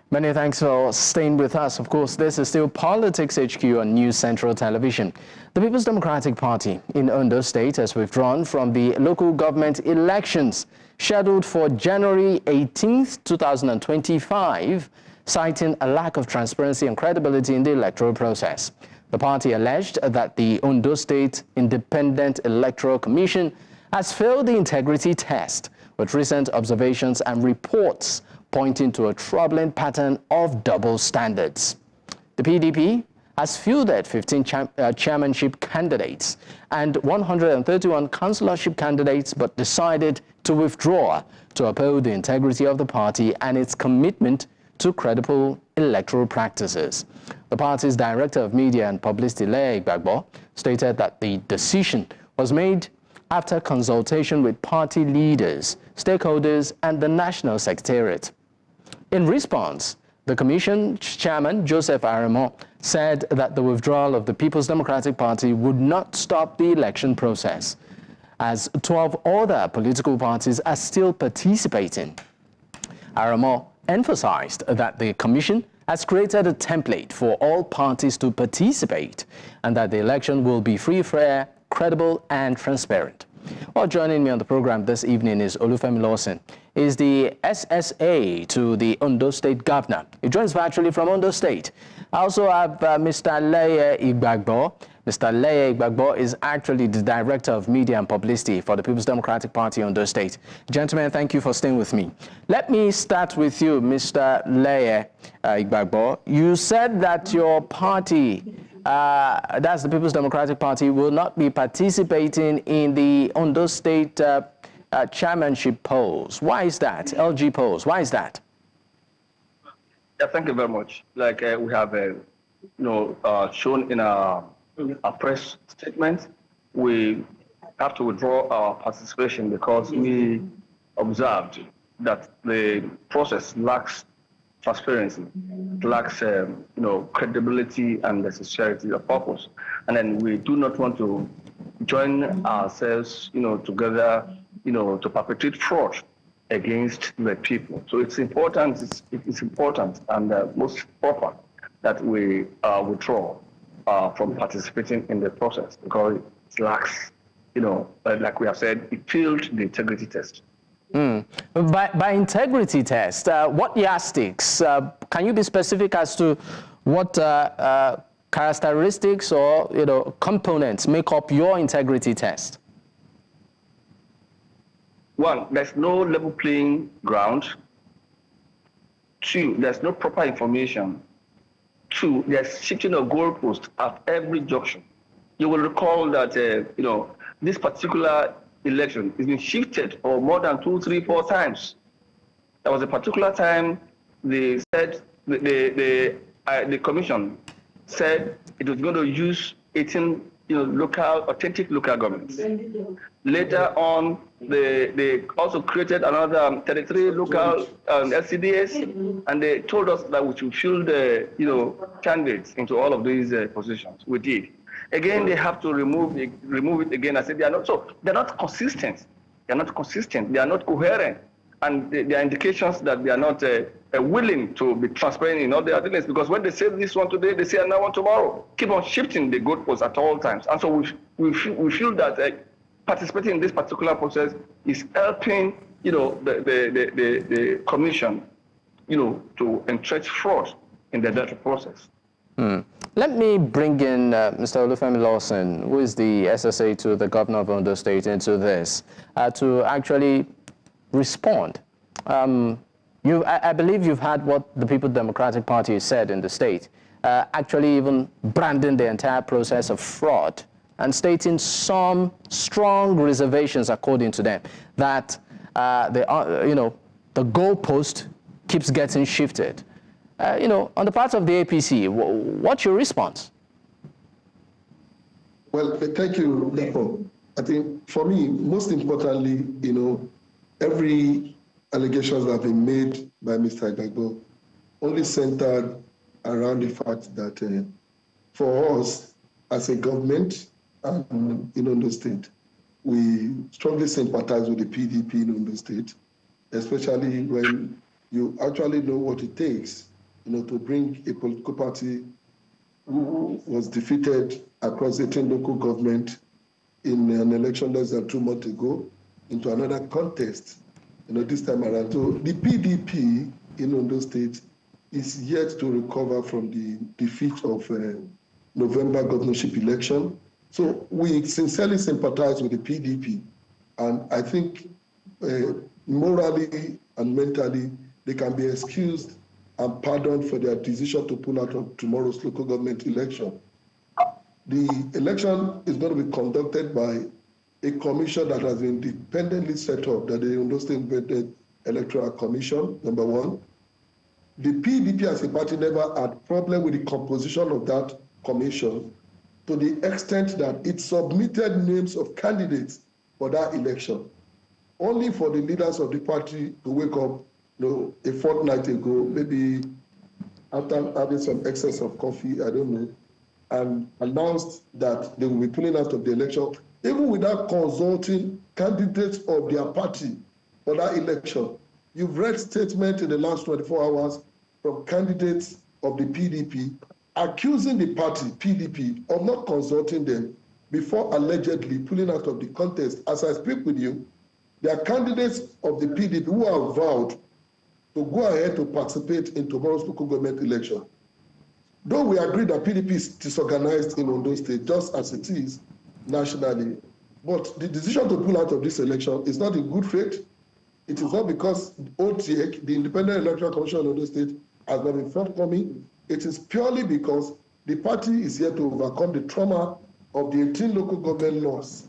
Many thanks for staying with us. Of course, this is still Politics HQ on News Central Television. The People's Democratic Party in Ondo State has withdrawn from the local government elections scheduled for January 18th, 2025, citing a lack of transparency and credibility in the electoral process. The party alleged that the Ondo State Independent Electoral Commission has failed the integrity test, with recent observations and reports pointing to a troubling pattern of double standards. The PDP has fielded 15 chairmanship candidates and 131 councillorship candidates, but decided to withdraw to uphold the integrity of the party and its commitment to credible electoral practices. The party's Director of Media and Publicity, Leye Igbagbo, stated that the decision was made after consultation with party leaders, stakeholders, and the National Secretariat. In response, the Commission Chairman, Joseph Aremo, said that the withdrawal of the People's Democratic Party would not stop the election process, as 12 other political parties are still participating. Aremo emphasized that the Commission has created a template for all parties to participate and that the election will be free, fair, credible, and transparent. Well, joining me on the program this evening is Olufemi Lawson. He's the SSA to the Ondo State Governor. He joins virtually from Ondo State. I also have Mr. Leye Igbagbo. Mr. Leye Igbagbo is actually the Director of Media and Publicity for the People's Democratic Party Ondo State. Gentlemen, thank you for staying with me. Let me start with you, Mr. Leye Igbagbo. You said that your party, that's the People's Democratic Party, will not be participating in the Ondo State chairmanship polls. Why is that? LG polls. Why is that? Yeah, thank you very much. Like we have, shown in our press statement, we have to withdraw our participation because we observed that the process lacks transparency, lacks, credibility and the sincerity of purpose. And then we do not want to join ourselves, together, to perpetrate fraud against the people. So it's important, it's important and most proper that we withdraw from participating in the process because it lacks, like we have said, it failed the integrity test. By integrity test, what yardsticks? Can you be specific as to what characteristics or components make up your integrity test? One, there's no level playing ground. Two, there's no proper information. Two, there's shifting of goalposts at every junction. You will recall that this particular election has been shifted for more than 2, 3, 4 times. There was a particular time they said the commission said it was going to use 18 authentic local governments. Later on, they also created another 33 local LCDs, and they told us that we should fill the candidates into all of these positions. We did. Again, they have to remove it again. I said they're not consistent. They're not consistent. They are not coherent, and there are indications that they are not willing to be transparent in all their dealings. Because when they say this one today, they say another one tomorrow. Keep on shifting the goalposts at all times, and so we feel that participating in this particular process is helping the commission to entrench fraud in the electoral process. Let me bring in Mr. Olufemi Lawson, who is the SSA to the Governor of Ondo State, into this to actually respond. I believe you've heard what the People's Democratic Party said in the state, actually even branding the entire process of fraud and stating some strong reservations, according to them, that the goalpost keeps getting shifted. On the part of the APC, what's your response? Well, thank you, Lepo. I think for me, most importantly, every allegations that have been made by Mr. Igbagbo only centered around the fact that for us as a government in Ondo State, we strongly sympathize with the PDP in Ondo State, especially when you actually know what it takes to bring a political party who was defeated across 18 local government in an election less than 2 months ago into another contest, this time around. So the PDP in Ondo State is yet to recover from the defeat of November governorship election. So we sincerely sympathize with the PDP, and I think morally and mentally they can be excused and pardoned for their decision to pull out of tomorrow's local government election. The election is going to be conducted by a commission that has been independently set up, that the Ondo State Electoral Commission, number one. The PDP as a party never had problem with the composition of that commission to the extent that it submitted names of candidates for that election. Only for the leaders of the party to wake up a fortnight ago, maybe after having some excess of coffee, I don't know, and announced that they will be pulling out of the election, even without consulting candidates of their party for that election. You've read statements in the last 24 hours from candidates of the PDP accusing the party, PDP, of not consulting them before allegedly pulling out of the contest. As I speak with you, there are candidates of the PDP who are vowed to go ahead to participate in tomorrow's local government election. Though we agree that PDP is disorganized in Ondo State, just as it is nationally, but the decision to pull out of this election is not in good faith. It is not because ODIEC, the Independent Electoral Commission of Ondo State, has not been forthcoming. It is purely because the party is here to overcome the trauma of the 18 local government loss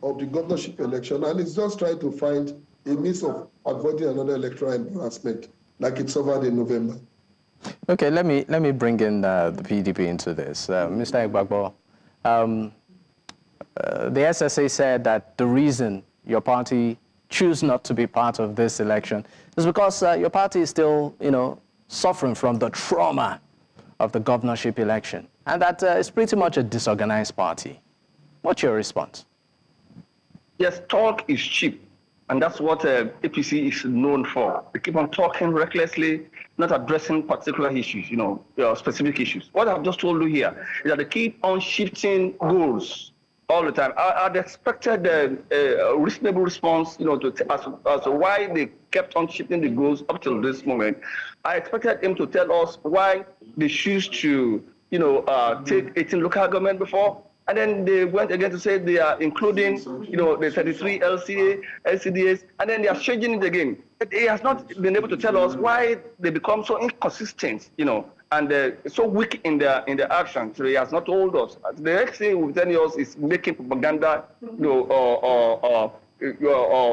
of the governorship election, and it's just trying to find a means of avoiding another electoral embarrassment like it suffered in November. Okay, let me bring in the PDP into this. Mr. Igbagbo, the SSA said that the reason your party choose not to be part of this election is because your party is still, suffering from the trauma of the governorship election, and that it's pretty much a disorganized party. What's your response? Yes, talk is cheap, and that's what APC is known for. They keep on talking recklessly, not addressing particular issues, specific issues. What I've just told you here is that they keep on shifting goals all the time. I'd expected a reasonable response, as to why they kept on shifting the goals up till this moment. I expected him to tell us why they choose to, take 18 local government before, and then they went again to say they are including, the 33 LCA, LCDAs, and then they are changing it again. He has not been able to tell us why they become so inconsistent, and so weak in their action. So he has not told us. The next thing he will tell us is making propaganda, or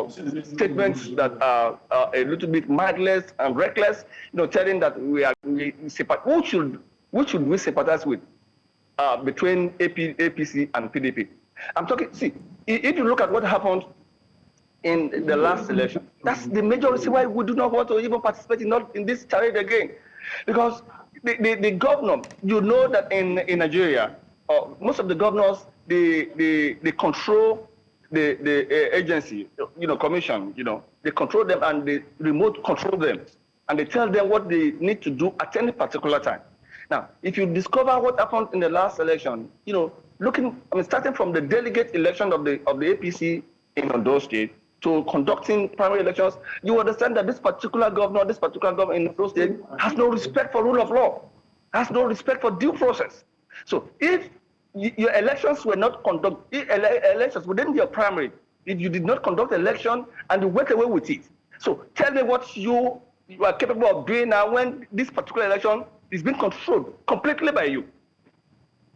statements that are a little bit mindless and reckless, telling that who should we sympathize with between APC and PDP? I'm talking, see, if you look at what happened in the last election, that's the major reason why we do not want to even participate in this charade again. Because the governor, that in Nigeria, most of the governors, they control the agency, commission, they control them and they remote control them. And they tell them what they need to do at any particular time. Now, if you discover what happened in the last election, starting from the delegate election of the APC in Ondo State to conducting primary elections, you understand that this particular governor in Ondo State has no respect for rule of law, has no respect for due process. So if your elections were not conducted, elections within your primary, if you did not conduct election and you went away with it, so tell me what you are capable of doing now when this particular election is being controlled completely by you.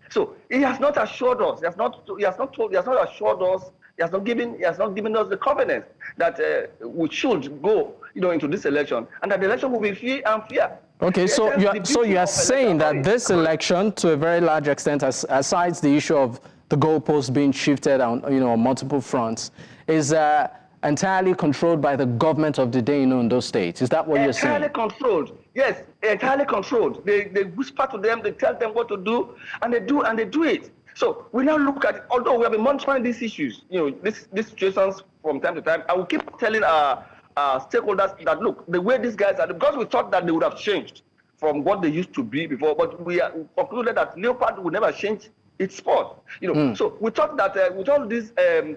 So he has not assured us, he has not assured us, he has not given us the confidence that we should go, into this election, and that the election will be free and fair. Okay, so you are saying that this election, to a very large extent, aside the issue of the goalposts being shifted on, on multiple fronts, is entirely controlled by the government of the day in Ondo State. Is that what you're saying? Entirely controlled. Yes, entirely controlled. They whisper to them, they tell them what to do, and they do it. So we now look at it, although we have been monitoring these issues, these situations from time to time, I will keep telling our stakeholders that, look, the way these guys are, because we thought that they would have changed from what they used to be before, but we concluded that Leopard will never change its sport. So we thought that with all these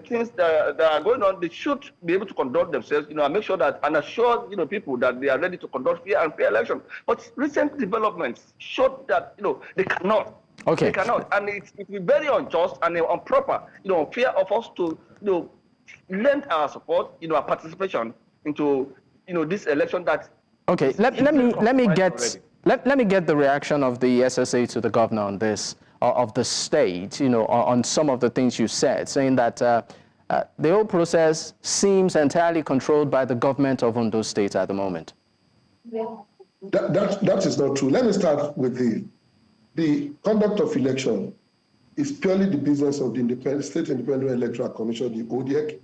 things that are going on, they should be able to conduct themselves, and make sure that and assure people that they are ready to conduct fair and fair election. But recent developments showed that they cannot. Okay. They cannot, and it will be very unjust and improper, unfair of us to lend our support, our participation into this election that. Okay, let me get the reaction of the SSA to the governor on this, of the state, on some of the things you said, saying that the whole process seems entirely controlled by the government of Ondo State at the moment. That is not true. Let me start with the conduct of election is purely the business of the State Independent Electoral Commission, the ODIEC.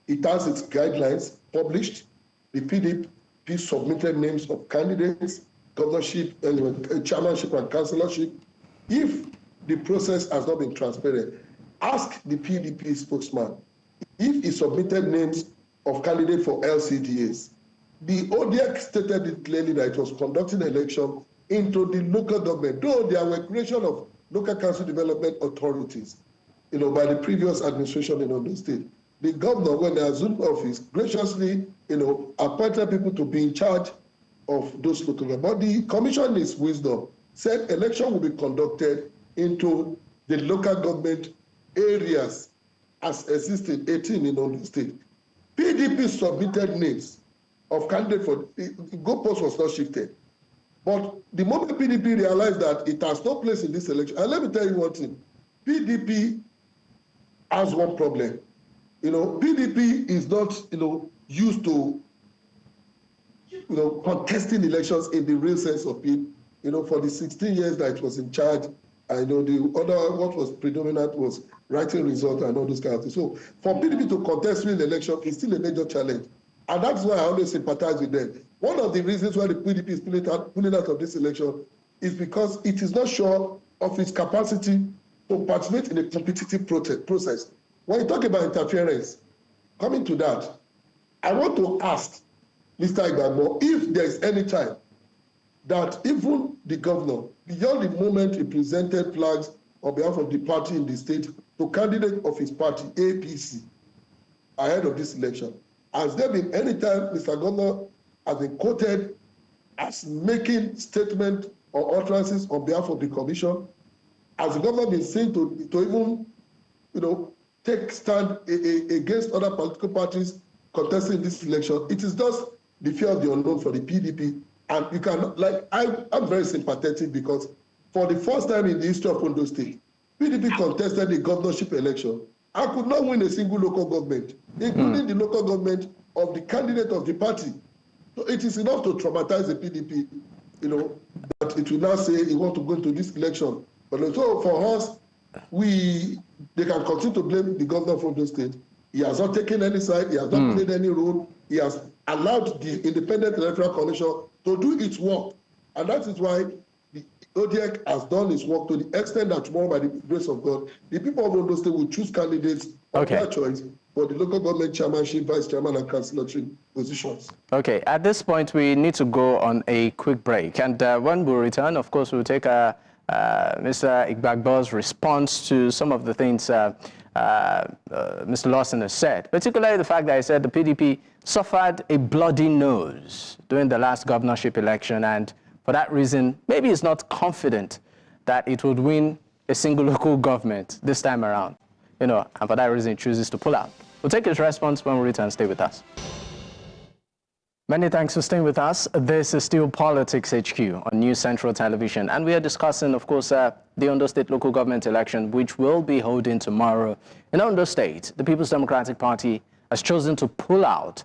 It has its guidelines published. The PDP submitted names of candidates, governorship, chairmanship, and councillorship. If the process has not been transparent, ask the PDP spokesman if he submitted names of candidates for LCDAs. The ODIEC stated it clearly that it was conducting election into the local government, though there were creation of local council development authorities, by the previous administration in Ondo State. The governor, when they assumed office, graciously, appointed people to be in charge of those local government. But the commission, in its wisdom, said election will be conducted into the local government areas as existing 18 in Ondo State. PDP submitted names of candidates for the goalpost was not shifted. But the moment PDP realized that it has no place in this election, and let me tell you one thing, PDP has one problem. PDP is not, used to, contesting elections in the real sense of it. For the 16 years that it was in charge, I know what was predominant was writing results and all those kind of things. So for PDP to contest real election is still a major challenge. And that's why I always sympathize with them. One of the reasons why the PDP is pulling out of this election is because it is not sure of its capacity to participate in a competitive process. When you talk about interference, coming to that, I want to ask Mr. Igbagbo if there is any time that even the governor, beyond the moment he presented flags on behalf of the party in the state to candidate of his party, APC, ahead of this election, has there been any time Mr. Governor has been quoted as making statements or utterances on behalf of the commission? Has the governor been seen to even, take stand against other political parties contesting this election? It is just the fear of the unknown for the PDP. And you can, I'm very sympathetic because for the first time in the history of Ondo State, PDP contested the governorship election and could not win a single local government, including the local government of the candidate of the party. So it is enough to traumatize the PDP, that it will now say it wants to go into this election. But so for us, they can continue to blame the governor of Ondo State. He has not taken any side. He has not played any role. He has allowed the Independent Electoral Commission to do its work. And that is why the ODIEC has done its work to the extent that tomorrow, by the grace of God, the people of Ondo State will choose candidates of their choice for the local government chairmanship, vice chairman, and councillorship positions. Okay, at this point, we need to go on a quick break. And when we return, of course, we'll take Mr. Igbagbo's response to some of the things Mr. Lawson has said, particularly the fact that he said the PDP suffered a bloody nose during the last governorship election, and for that reason, maybe he's not confident that it would win a single local government this time around, and for that reason, he chooses to pull out. We'll take his response when we return. Stay with us. Many thanks for staying with us. This is still Politics HQ on News Central Television, and we are discussing, of course, the Ondo State local government election, which will be holding tomorrow. In Ondo State, the People's Democratic Party has chosen to pull out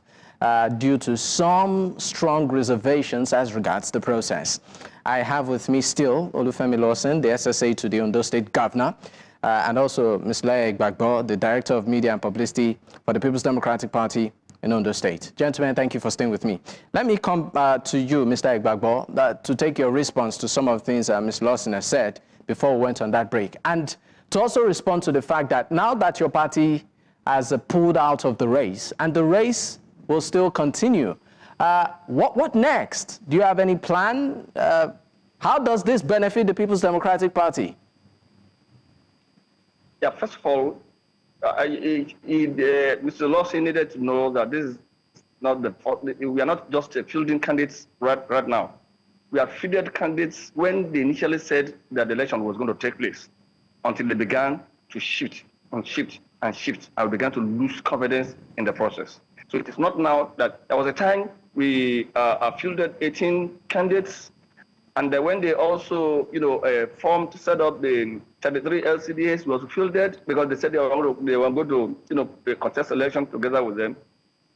due to some strong reservations as regards the process. I have with me still Olufemi Lawson, the SSA to the Ondo State Governor, and also Ms. Leye Igbagbo, the Director of Media and Publicity for the People's Democratic Party in Ondo State. Gentlemen, thank you for staying with me. Let me come to you, Mr. Igbagbo, to take your response to some of the things Ms. Lawson has said before we went on that break, and to also respond to the fact that now that your party has pulled out of the race, and the race will still continue, what next? Do you have any plan How does this benefit the People's Democratic Party? Yeah, first of all, Mr. Lawson needed to know that this is not we are not just fielding candidates right now. We have fielded candidates when they initially said that the election was going to take place, until they began to shift and shift and shift, and began to lose confidence in the process. So it is not now that there was a time we fielded 18 candidates, and when they also, formed to set up the 33 LCDAs, was fielded because they said they were going to, contest election together with them.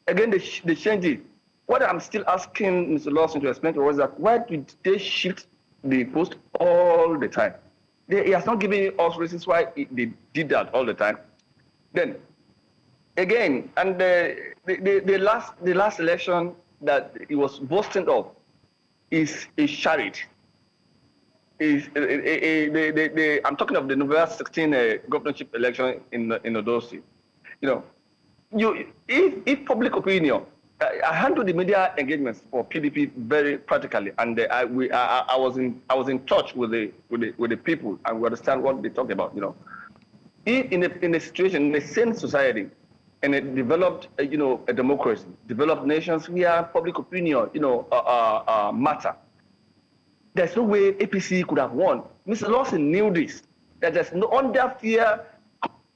Again, they changed it. What I'm still asking Mr. Lawson to explain to us is that why did they shift the post all the time? He has not given us reasons why they did that all the time. Then, again, and the last election that he was boasting of is a charity. I'm talking of the November 16 governorship election in Ondo State. If public opinion, I handled the media engagements for PDP very practically, and I was in touch with the people, and we understand what they talk about. In a situation, in a sane society, in a developed, a democracy, developed nations where public opinion, matter. There's no way APC could have won. Mr. Lawson knew this. That there's no under fair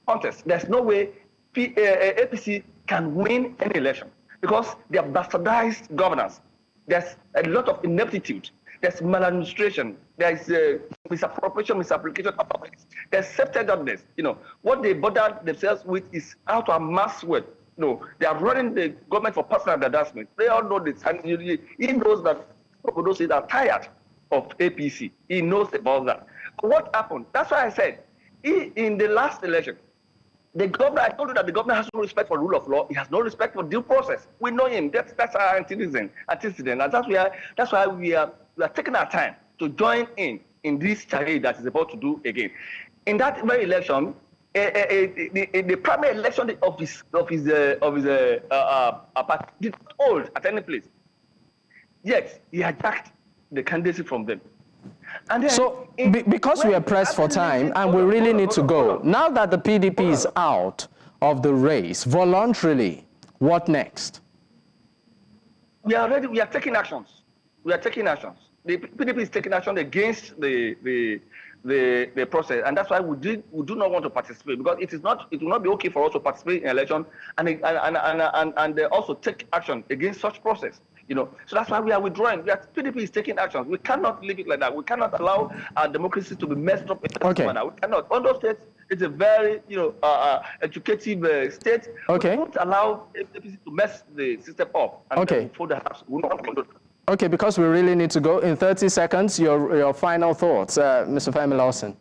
contest. There's no way APC can win any election because they have bastardized governance. There's a lot of ineptitude. There's maladministration. There's misappropriation, misapplication of office. There's self-centeredness. What they bother themselves with is how to amass wealth. They are running the government for personal advancement. They all know this, and he knows that those are tired of APC. He knows about that. What happened? That's why I said, in the last election, the governor, I told you that the governor has no respect for rule of law. He has no respect for due process. We know him. That's our antecedent. And that's why we are taking our time to join in this charade that is about to do again. In that very election, the primary election of his party did not hold at any place. Yet he hijacked the candidacy from them. And then, so, because we are pressed for time and we really need to go, now that the PDP is out of the race voluntarily, what next? We are ready. We are taking actions. The PDP is taking action against the process, and that's why we do not want to participate, because it will not be okay for us to participate in election and also take action against such process. So that's why we are withdrawing. PDP is taking actions. We cannot leave it like that. We cannot allow our democracy to be messed up in this manner. We cannot. Ondo State is a very, educative state. Okay. We won't allow APC to mess the system up. And okay. For the house, we will not condone. Okay, because we really need to go. In 30 seconds, your final thoughts, Mr. Olufemi Lawson.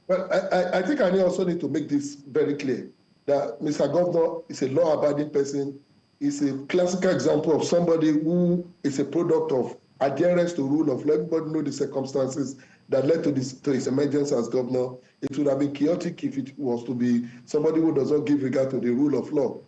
Well, I think I also need to make this very clear, that Mr. Governor is a law-abiding person. Is a classical example of somebody who is a product of adherence to rule of law. Everybody knows the circumstances that led to his emergence as governor. It would have been chaotic if it was to be somebody who does not give regard to the rule of law.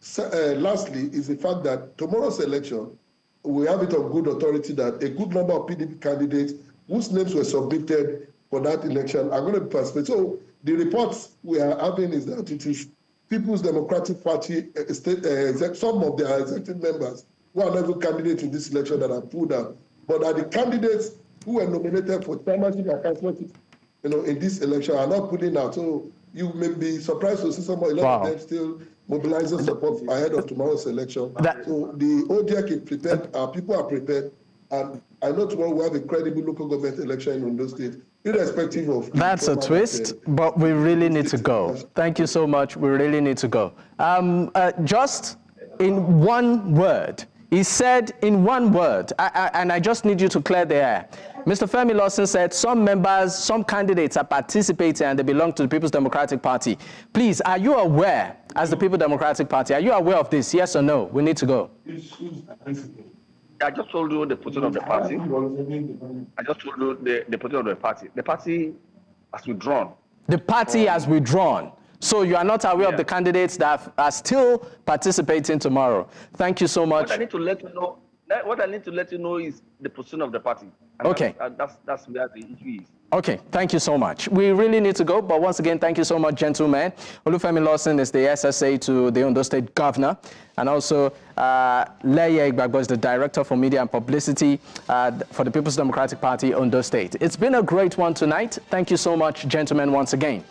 So, lastly, is the fact that tomorrow's election, we have it on good authority that a good number of PDP candidates whose names were submitted for that election are going to be participating. So the reports we are having is that it is People's Democratic Party, some of their executive members who are not even candidates in this election that are pulled out, but are the candidates who were nominated for chairmanship and councillorship, in this election are not pulling out. So you may be surprised to see a lot of them still mobilizing support ahead of tomorrow's election. So the ODIEC is prepared, our people are prepared, and I know tomorrow we have a credible local government election in Ondo State, irrespective of... That's a twist, but we really need to go. Thank you so much. We really need to go. Just in one word, he said in one word, and I just need you to clear the air. Mr. Olufemi Lawson said some members, some candidates are participating and they belong to the People's Democratic Party. Please, are you aware, as the People's Democratic Party, are you aware of this? Yes or no? We need to go. I just told you the position of the party. I just told you the position of the party. The party has withdrawn. The party has withdrawn. So you are not aware of the candidates that are still participating tomorrow. Thank you so much. What I need to let you know, what I need to let you know is the position of the party. And Okay. That's where the issue is. Okay, thank you so much. We really need to go, but once again, thank you so much, gentlemen. Olufemi Lawson is the SSA to the Ondo State Governor, and also Leye Igbagbo is the Director for Media and Publicity for the People's Democratic Party, Ondo State. It's been a great one tonight. Thank you so much, gentlemen, once again.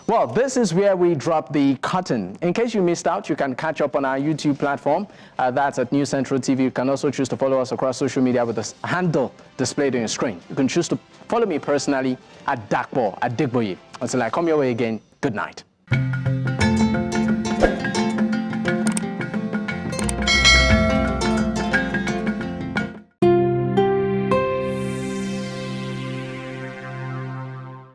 Well, this is where we drop the curtain. In case you missed out, you can catch up on our YouTube platform. That's at News Central TV. You can also choose to follow us across social media with the handle displayed on your screen. You can choose to follow me personally at Dakbo, at Digboye. Until I come your way again, good night.